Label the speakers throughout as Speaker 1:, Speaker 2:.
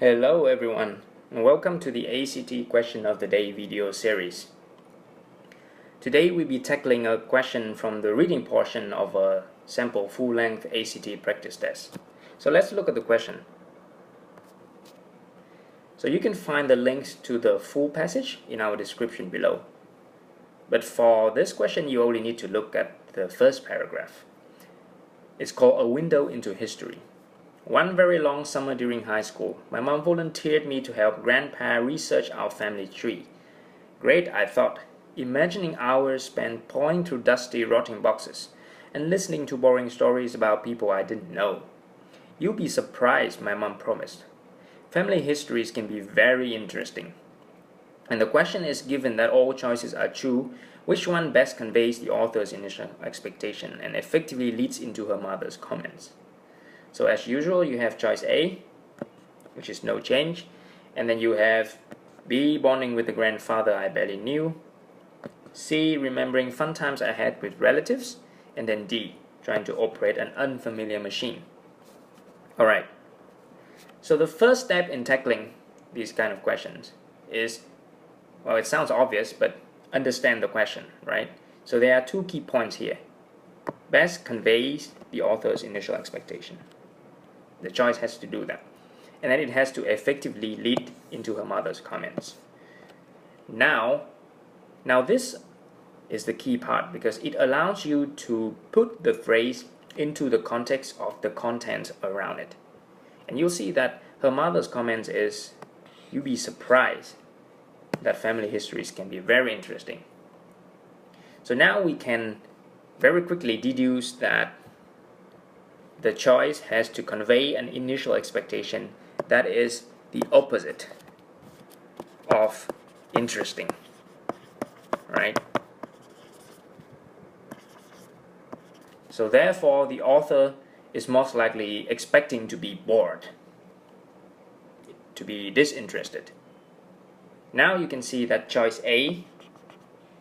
Speaker 1: Hello everyone, and welcome to the ACT Question of the Day video series. Today we'll be tackling a question from the reading portion of a sample full-length ACT practice test. So let's look at the question. So you can find the links to the full passage in our description below. But for this question you only need to look at the first paragraph. It's called A Window into History. One very long summer during high school, my mom volunteered me to help Grandpa research our family tree. Great, I thought, imagining hours spent pawing through dusty, rotting boxes and listening to boring stories about people I didn't know. You'll be surprised, my mom promised. Family histories can be very interesting. And the question is, given that all choices are true, which one best conveys the author's initial expectation and effectively leads into her mother's comments? So as usual, you have choice A, which is no change, and then you have B, bonding with the grandfather I barely knew, C, remembering fun times I had with relatives, and then D, trying to operate an unfamiliar machine. Alright, so the first step in tackling these kind of questions is, well, it sounds obvious, but understand the question, right? So there are two key points here. Best conveys the author's initial expectation. The choice has to do that. And then it has to effectively lead into her mother's comments. Now this is the key part because it allows you to put the phrase into the context of the content around it. And you'll see that her mother's comments is, you'll be surprised that family histories can be very interesting. So now we can very quickly deduce that the choice has to convey an initial expectation that is the opposite of interesting, right? So therefore, the author is most likely expecting to be bored, to be disinterested. Now you can see that choice A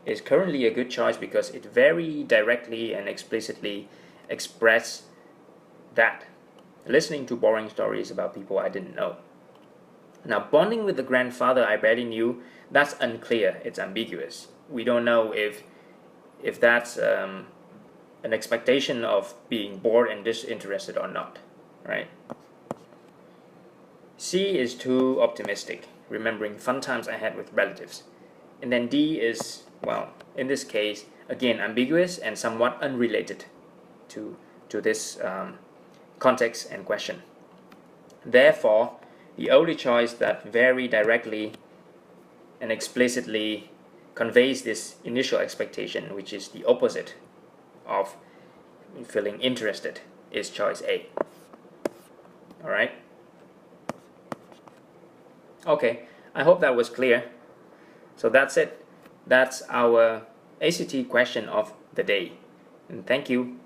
Speaker 1: is currently a good choice because it very directly and explicitly expresses that, listening to boring stories about people I didn't know. Now, bonding with the grandfather I barely knew, that's unclear, it's ambiguous. We don't know if that's an expectation of being bored and disinterested or not, right? C is too optimistic, remembering fun times I had with relatives. And then D is, well, in this case, again, ambiguous and somewhat unrelated to this context and question. Therefore, the only choice that very directly and explicitly conveys this initial expectation, which is the opposite of feeling interested, is choice A. Alright? Okay, I hope that was clear. So that's it. That's our ACT question of the day. And thank you.